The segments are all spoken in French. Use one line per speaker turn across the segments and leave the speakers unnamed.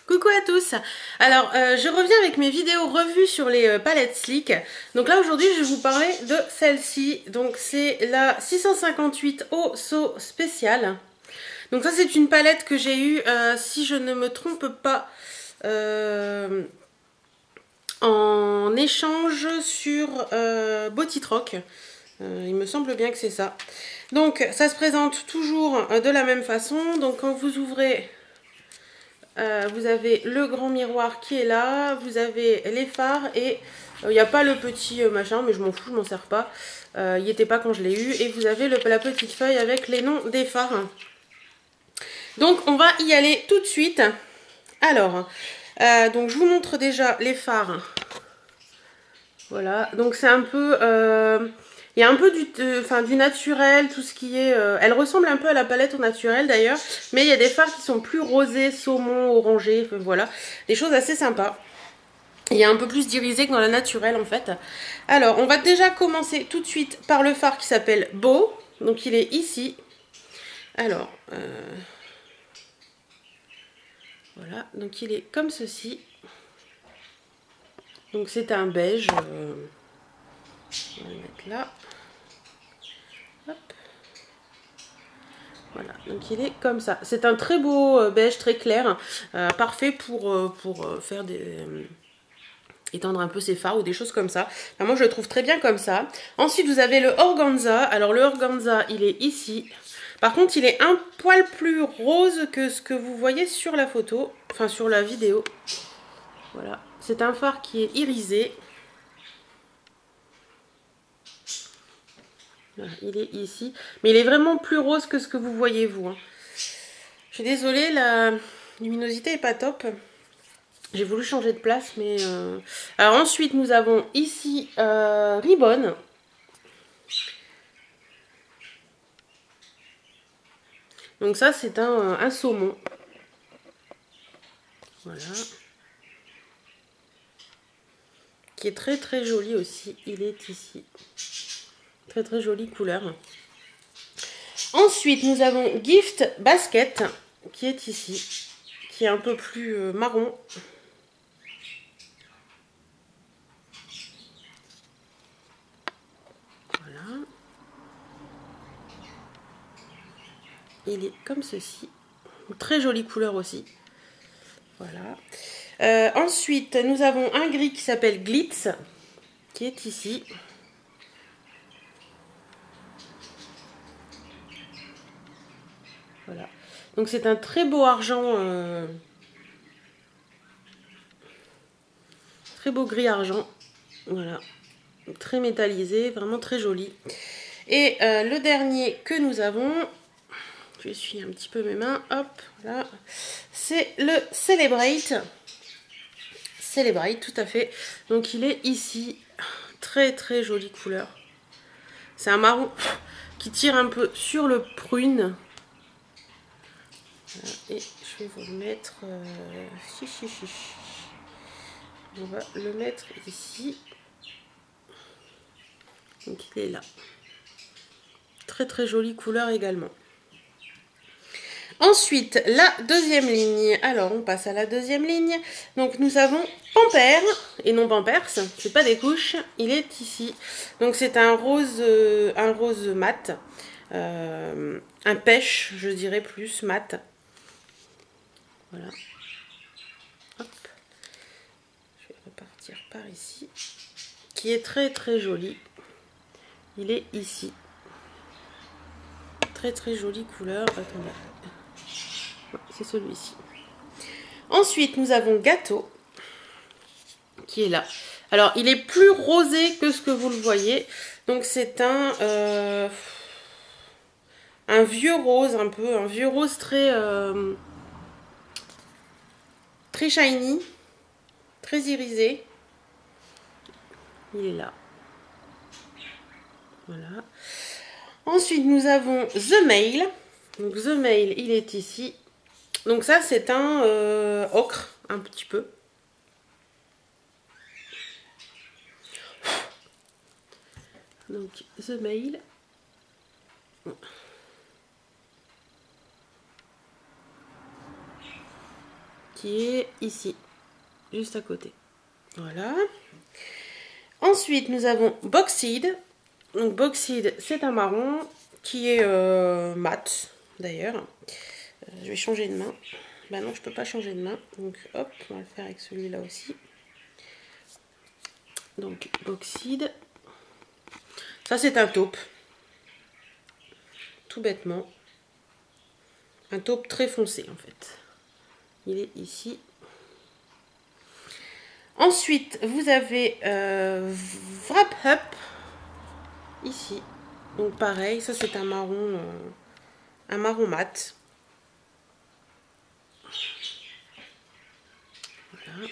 Coucou à tous. Alors je reviens avec mes vidéos revues sur les palettes Sleek. Donc là aujourd'hui je vais vous parler de celle-ci. Donc c'est la 658 eau So spéciale. Donc ça c'est une palette que j'ai eue, si je ne me trompe pas, en échange sur Botitrock. Il me semble bien que c'est ça. Donc ça se présente toujours de la même façon. Donc quand vous ouvrez... vous avez le grand miroir qui est là, vous avez les phares et il n'y a pas le petit machin, mais je m'en fous, je m'en sers pas. Il n'y était pas quand je l'ai eu. Et vous avez la petite feuille avec les noms des phares. Donc on va y aller tout de suite. Alors, donc je vous montre déjà les phares. Voilà, donc c'est un peu... il y a un peu du naturel, tout ce qui est... elle ressemble un peu à la palette au naturel d'ailleurs, mais il y a des fards qui sont plus rosés, saumon, orangé, voilà. Des choses assez sympas. Il y a un peu plus d'irisé que dans la naturelle en fait. Alors, on va déjà commencer tout de suite par le fard qui s'appelle Beau. Donc il est ici. Alors, voilà, donc il est comme ceci. Donc c'est un beige. On va le mettre là. Hop. Voilà, donc il est comme ça. C'est un très beau beige, très clair, parfait pour faire des... étendre un peu ses fards ou des choses comme ça. Enfin, moi je le trouve très bien comme ça. Ensuite vous avez le organza. Alors le organza il est ici. Par contre il est un poil plus rose que ce que vous voyez sur la photo. Enfin sur la vidéo. Voilà, c'est un fard qui est irisé. Voilà, il est ici. Mais il est vraiment plus rose que ce que vous voyez vous. Je suis désolée, la luminosité est pas top. J'ai voulu changer de place, mais... Alors ensuite, nous avons ici Ribbon. Donc ça, c'est un saumon. Voilà. Qui est très très joli aussi. Il est ici. Très très jolie couleur. Ensuite, nous avons Gift Basket, qui est ici. Qui est un peu plus marron. Voilà. Il est comme ceci. Très jolie couleur aussi. Voilà. Ensuite, nous avons un gris qui s'appelle Glitz, qui est ici. Voilà. Donc c'est un très beau argent, très beau gris argent. Voilà. Très métallisé, vraiment très joli. Et le dernier que nous avons, je essuie un petit peu mes mains, hop, voilà. C'est le Celebrate. Celebrate, tout à fait. Donc il est ici. Très très jolie couleur. C'est un marron qui tire un peu sur le prune. Voilà. Et je vais vous le mettre... On va le mettre ici. Donc il est là. Très très jolie couleur également. Ensuite, la deuxième ligne. Alors, on passe à la deuxième ligne. Donc, nous avons Pampers, et non Pampers, c'est pas des couches, il est ici. Donc, c'est un rose mat, un pêche, je dirais plus, mat. Voilà. Hop. Je vais repartir par ici. Qui est très très joli. Il est ici. Très très jolie couleur. Attendez. C'est celui-ci. Ensuite, nous avons Gâteau, qui est là. Alors, il est plus rosé que ce que vous le voyez. Donc, c'est un vieux rose, un peu. Un vieux rose très, très shiny. Très irisé. Il est là. Voilà. Ensuite, nous avons The Mail. Donc, The Mail, il est ici. Donc, ça, c'est un ocre, un petit peu. Donc, The Mail. qui est ici, juste à côté. Voilà. Ensuite, nous avons Boxed. Donc Boxed, c'est un marron qui est mat, d'ailleurs. Je vais changer de main. Bah non, je peux pas changer de main. Donc hop, on va le faire avec celui-là aussi. Donc Boxed. Ça, c'est un taupe. Tout bêtement. Un taupe très foncé, en fait. Il est ici. Ensuite, vous avez Wrap Up. Ici. Donc pareil, ça c'est un marron mat. Voilà.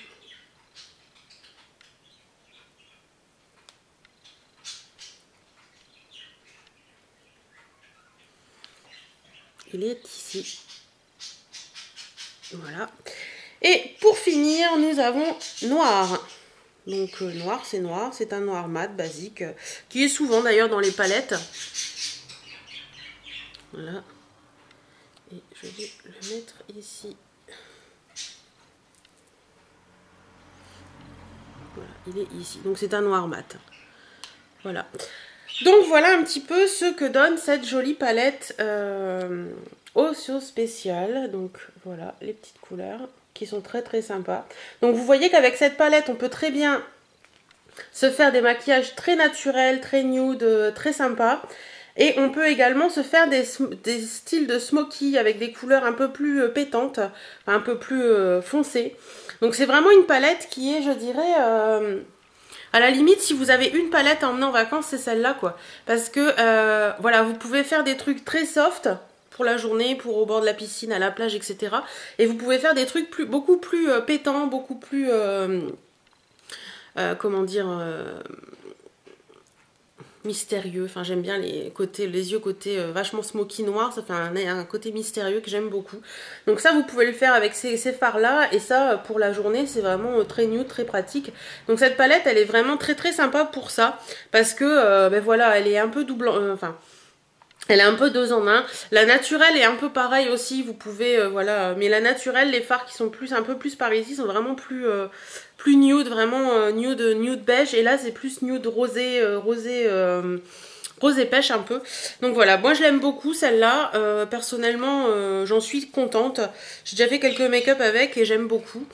Il est ici. Voilà. Et pour finir, nous avons noir. Donc noir, c'est un noir mat basique, qui est souvent d'ailleurs dans les palettes. Voilà. Et je vais le mettre ici. Voilà, il est ici. Donc c'est un noir mat. Voilà. Donc voilà un petit peu ce que donne cette jolie palette Osso Spécial. Donc voilà les petites couleurs qui sont très très sympas. Donc vous voyez qu'avec cette palette on peut très bien se faire des maquillages très naturels, très nude, très sympas. Et on peut également se faire des styles de smoky avec des couleurs un peu plus pétantes, un peu plus foncées. Donc c'est vraiment une palette qui est, je dirais, à la limite, si vous avez une palette à emmener en vacances, c'est celle-là, quoi. Parce que, voilà, vous pouvez faire des trucs très soft pour la journée, pour au bord de la piscine, à la plage, etc. Et vous pouvez faire des trucs beaucoup plus pétants, beaucoup plus... comment dire... mystérieux, enfin j'aime bien les yeux côté vachement smoky noir, ça fait un côté mystérieux que j'aime beaucoup. Donc ça vous pouvez le faire avec ces fards là, et ça pour la journée c'est vraiment très nude, très pratique. Donc cette palette elle est vraiment très très sympa pour ça, parce que ben voilà, elle est un peu double, enfin elle est un peu 2 en 1. La naturelle est un peu pareil aussi, vous pouvez, voilà, mais la naturelle, les fards qui sont un peu plus par ici sont vraiment plus nude, vraiment nude beige, et là c'est plus nude rosé, rosé pêche un peu. Donc voilà, moi je l'aime beaucoup celle-là, personnellement j'en suis contente. J'ai déjà fait quelques make-up avec et j'aime beaucoup.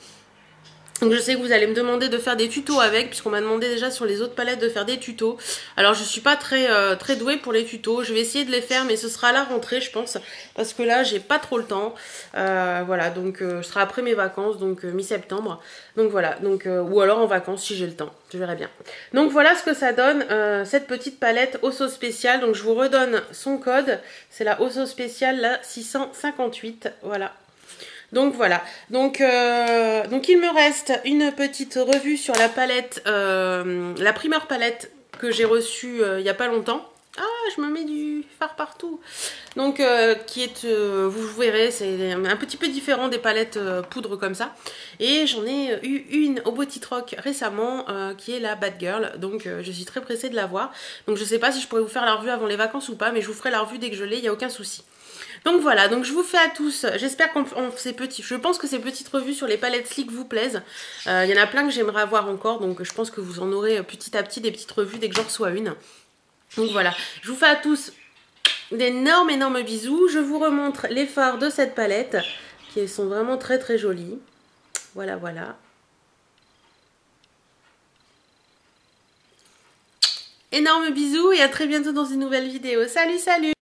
Donc je sais que vous allez me demander de faire des tutos avec, puisqu'on m'a demandé déjà sur les autres palettes de faire des tutos. Alors je suis pas très douée pour les tutos, je vais essayer de les faire, mais ce sera à la rentrée je pense, parce que là j'ai pas trop le temps. Voilà, donc ce sera après mes vacances, donc mi-septembre. Donc voilà, donc ou alors en vacances si j'ai le temps, je verrai bien. Donc voilà ce que ça donne, cette petite palette Osso Spécial. Donc je vous redonne son code, c'est la Osso Spécial, la 658, voilà. Donc voilà, donc il me reste une petite revue sur la palette, la primeur palette que j'ai reçue il n'y a pas longtemps. Ah, je me mets du fard partout. Donc qui est, vous verrez, c'est un petit peu différent des palettes poudre comme ça. Et j'en ai eu une au Botitrock récemment qui est la Bad Girl. Donc je suis très pressée de la voir. Donc je sais pas si je pourrais vous faire la revue avant les vacances ou pas, mais je vous ferai la revue dès que je l'ai, il n'y a aucun souci. Donc voilà, donc je vous fais à tous, j'espère je pense que ces petites revues sur les palettes Sleek vous plaisent. Il y en a plein que j'aimerais avoir encore, donc je pense que vous en aurez petit à petit des petites revues dès que j'en reçois une. Donc voilà, je vous fais à tous d'énormes bisous. Je vous remontre les fards de cette palette, qui sont vraiment très très jolis. Voilà, voilà. Énormes bisous et à très bientôt dans une nouvelle vidéo. Salut, salut!